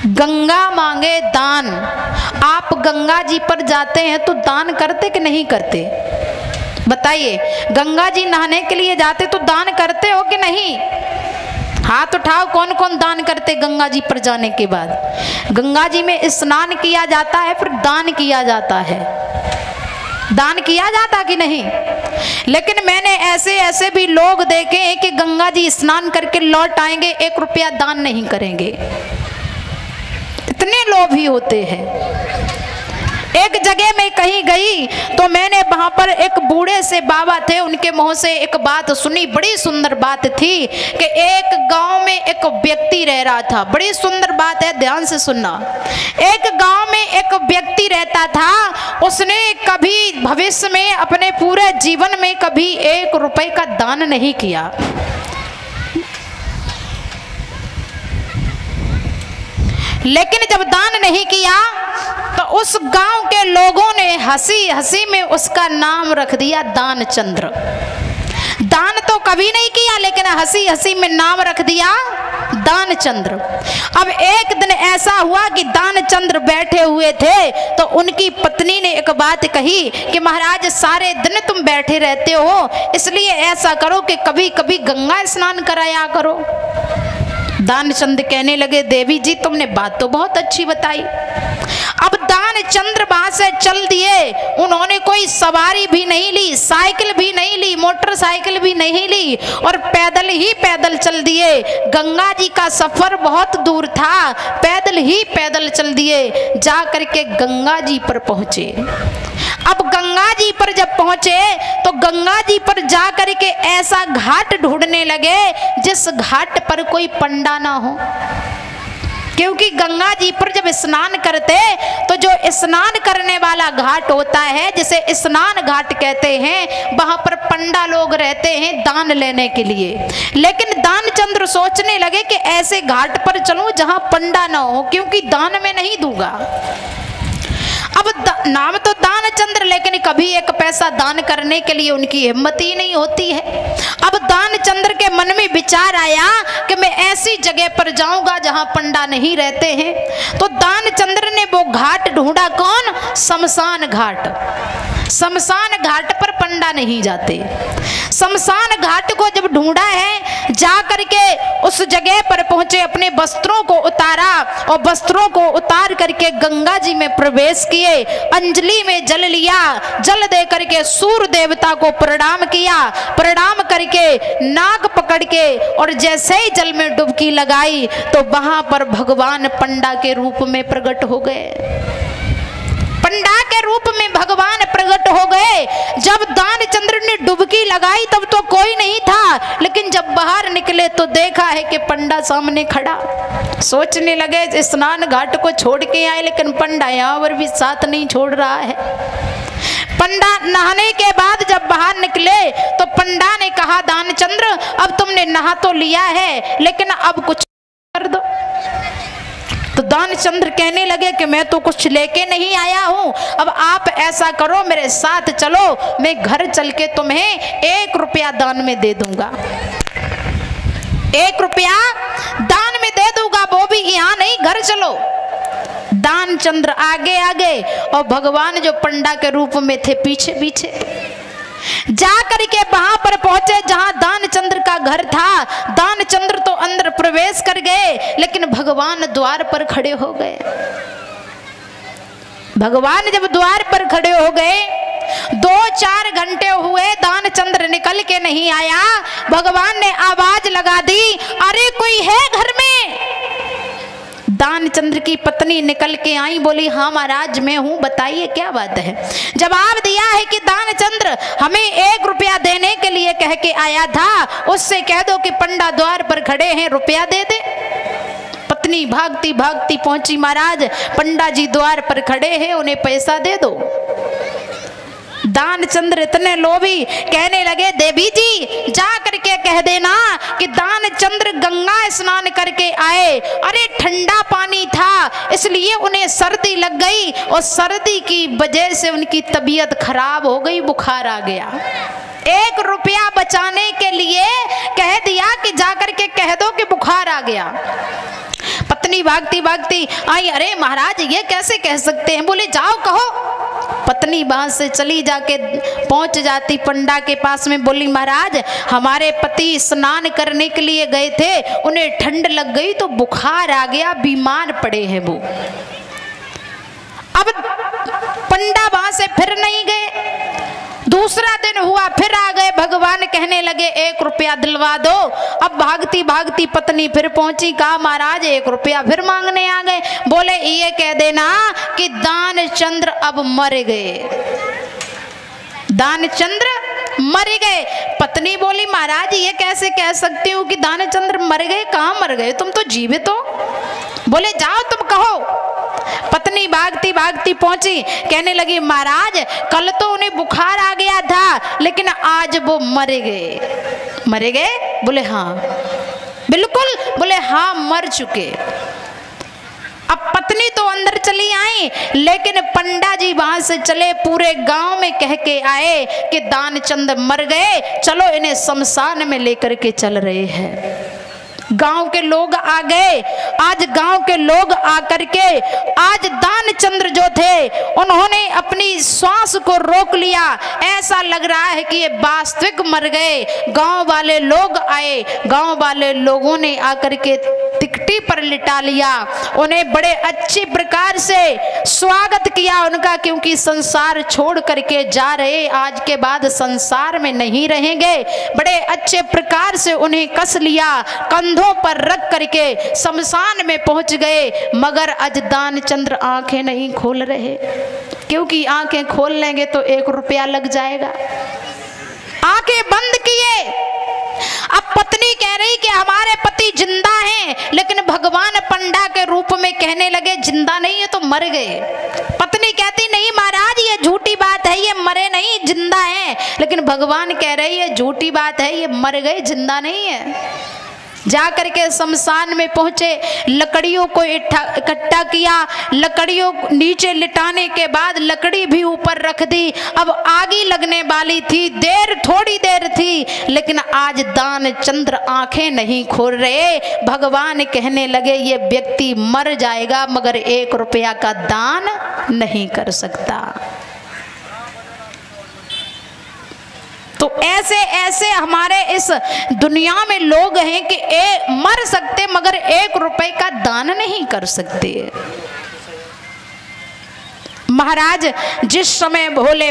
गंगा मांगे दान। आप गंगा जी पर जाते हैं तो दान करते कि नहीं करते? बताइए, गंगा जी नहाने के लिए जाते तो दान करते हो कि नहीं? हाथ उठाओ, कौन कौन दान करते गंगा जी पर जाने के बाद? गंगा जी में स्नान किया जाता है, फिर दान किया जाता है। दान किया जाता कि नहीं? लेकिन मैंने ऐसे ऐसे भी लोग देखे हैं कि गंगा जी स्नान करके लौट आएंगे, 1 रुपया दान नहीं करेंगे। इतने लोभी होते हैं। एक जगह में कहीं गई तो मैंने वहां पर एक बूढ़े से बाबा थे, उनके मुंह से एक बात सुनी, बड़ी सुंदर बात थी कि एक गांव में एक व्यक्ति रह रहा था। बड़ी सुंदर बात है, ध्यान से सुनना। एक गांव में एक व्यक्ति रहता था, उसने कभी भविष्य में अपने पूरे जीवन में कभी 1 रुपए का दान नहीं किया। लेकिन जब दान नहीं किया तो उस गांव के लोगों ने हंसी हंसी में उसका नाम रख दिया दानचंद्र। दान तो कभी नहीं किया, लेकिन हंसी हंसी में नाम रख दिया दानचंद्र। अब एक दिन ऐसा हुआ कि दानचंद्र बैठे हुए थे तो उनकी पत्नी ने एक बात कही कि महाराज, सारे दिन तुम बैठे रहते हो, इसलिए ऐसा करो कि कभी कभी गंगा स्नान कराया करो। दानचंद्र कहने लगे, देवी जी तुमने बात तो बहुत अच्छी बताई। अब दानचंद्र वहां से चल दिए। उन्होंने कोई सवारी भी नहीं ली, साइकिल भी नहीं ली, मोटरसाइकिल भी नहीं ली, और पैदल ही पैदल चल दिए। गंगा जी का सफर बहुत दूर था, पैदल ही पैदल चल दिए। जा करके गंगा जी पर पहुंचे। अब गंगा जी पर जब पहुंचे तो गंगा जी पर जा करके ऐसा घाट ढूंढने लगे जिस घाट पर कोई पंडा ना हो। क्योंकि गंगा जी पर जब स्नान करते तो जो स्नान करने वाला घाट होता है, जिसे स्नान घाट कहते हैं, वहां पर पंडा लोग रहते हैं दान लेने के लिए। लेकिन दानचंद्र सोचने लगे कि ऐसे घाट पर चलूं जहां पंडा ना हो, क्योंकि दान में नहीं दूंगा। अब नाम तो दानचंद्र, लेकिन कभी 1 पैसा दान करने के लिए उनकी हिम्मत ही नहीं होती है। अब दानचंद्र के मन में विचार आया कि मैं ऐसी जगह पर जाऊंगा जहां पंडा नहीं रहते हैं। तो दानचंद्र ने वो घाट ढूंढा, कौन? शमशान घाट। शमशान घाट पर पंडा नहीं जाते। शमशान घाट को जब ढूंढा है, जा करके उस जगह पर पहुंचे, अपने वस्त्रों को उतारा और वस्त्रों को उतार करके गंगा जी में प्रवेश किए। अंजलि में जल लिया, जल दे करके सूर्य देवता को प्रणाम किया। प्रणाम करके नाग पकड़ के और जैसे ही जल में डुबकी लगाई तो वहां पर भगवान पंडा के रूप में प्रकट हो गए। पंडा के रूप में भगवान प्रकट हो गए। जब दानचंद्र ने डुबकी लगाई तब तो कोई नहीं था, लेकिन जब बाहर निकले तो देखा है कि पंडा सामने खड़ा। सोचने लगे स्नान घाट को छोड़ के आए, लेकिन पंडा यहाँ पर भी साथ नहीं छोड़ रहा है। पंडा नहाने के बाद जब बाहर निकले तो पंडा ने कहा, दानचंद्र अब तुमने नहा तो लिया है, लेकिन अब कुछ कर दो। तो दानचंद्र कहने लगे कि मैं तो कुछ लेके नहीं आया हूं, अब आप ऐसा करो मेरे साथ चलो, मैं घर चल के तुम्हें 1 रुपया दान में दे दूंगा। 1 रुपया दान में दे दूंगा, वो भी यहाँ नहीं, घर चलो। दानचंद्र आगे आगे और भगवान जो पंडा के रूप में थे पीछे पीछे। जा करके वहां पर पहुंचे जहां दानचंद्र का घर था। दानचंद्र तो अंदर प्रवेश कर गए, लेकिन भगवान द्वार पर खड़े हो गए। भगवान जब द्वार पर खड़े हो गए, 2-4 घंटे हुए, दानचंद्र निकल के नहीं आया। भगवान ने आवाज लगा दी, अरे कोई है घर में? दानचंद्र की पत्नी निकल के आई, बोली हाँ महाराज मैं हूँ, बताइए क्या बात है। जवाब दिया है कि दानचंद्र हमें 1 रुपया देने के लिए कह के आया था, उससे कह दो कि पंडा द्वार पर खड़े हैं, रुपया दे दे। पत्नी भागती भागती पहुंची, महाराज पंडा जी द्वार पर खड़े हैं, उन्हें पैसा दे दो। दानचंद्र इतने लोभी, कहने लगे देवी जी जा करके कह देना कि दानचंद्र गंगा स्नान करके आए। अरे ठंडा पानी था, इसलिए उन्हें सर्दी लग गई और सर्दी की वजह से उनकी तबीयत खराब हो गई, बुखार आ गया। 1 रुपया बचाने के लिए कह दिया कि जाकर के कह दो कि बुखार आ गया। पत्नी भागती भागती आई, अरे महाराज ये कैसे कह सकते हैं? बोले जाओ कहो। पत्नी वहां से चली जाके पहुंच जाती पंडा के पास में, बोली महाराज हमारे पति स्नान करने के लिए गए थे, उन्हें ठंड लग गई तो बुखार आ गया, बीमार पड़े हैं वो। अब पंडा वहां से फिर नहीं गए। दूसरा दिन हुआ, फिर आ गए। भगवान कहने लगे 1 रुपया दिलवा दो। अब भागती भागती पत्नी फिर पहुंची, कहा महाराज 1 रुपया फिर मांगने आ गए। बोले ये कह देना कि दानचंद्र अब मर गए, दानचंद्र मर गए। पत्नी बोली महाराज ये कैसे कह सकती हूँ कि दानचंद्र मर गए? कहाँ मर गए, तुम तो जीवित हो। बोले जाओ तुम कहो। पत्नी भागती भागती पहुंची, कहने लगी महाराज कल तो उन्हें बुखार आ गया था, लेकिन आज वो मर गए। मर गए? बोले हाँ। बिल्कुल? बोले हाँ मर चुके। अब पत्नी तो अंदर चली आई, लेकिन पंडा जी वहां से चले, पूरे गांव में कह के आए कि दानचंद मर गए, चलो इन्हें शमशान में लेकर के चल रहे हैं। गांव के लोग आ गए। आज गांव के लोग आकर के आज दानचंद्र जो थे उन्होंने अपनी श्वास को रोक लिया, ऐसा लग रहा है कि ये वास्तविक मर गए। गांव वाले लोग आए, गांव वाले लोगों ने आकर के तिकटी पर लिटा लिया, उन्हें बड़े अच्छी प्रकार से स्वागत किया उनका, क्योंकि संसार छोड़ करके जा रहे, आज के बाद संसार में नहीं रहेंगे। बड़े अच्छे प्रकार से उन्हें कस लिया, कंधों पर रख करके शमशान में पहुंच गए। मगर आज दानचंद्र आंखें नहीं खोल रहे, क्योंकि आंखें खोल लेंगे तो 1 रुपया लग जाएगा। आंखें बंद किए। अब पत्नी कह रही कि हमारे पति जिंदा हैं, लेकिन भगवान पंडा के रूप में कहने लगे जिंदा नहीं है तो मर गए। पत्नी कहती नहीं महाराज ये झूठी बात है, ये मरे नहीं जिंदा हैं, लेकिन भगवान कह रहे ये झूठी बात है, ये मर गए जिंदा नहीं है। जा करके शमशान में पहुंचे, लकड़ियों को इकट्ठा किया, लकड़ियों नीचे लिटाने के बाद लकड़ी भी ऊपर रख दी। अब आगी लगने वाली थी, थोड़ी देर थी, लेकिन आज दानचंद्र आंखें नहीं खोल रहे। भगवान कहने लगे ये व्यक्ति मर जाएगा मगर 1 रुपया का दान नहीं कर सकता। तो ऐसे ऐसे हमारे इस दुनिया में लोग हैं कि मर सकते मगर 1 रुपए का दान नहीं कर सकते। महाराज जिस समय भोले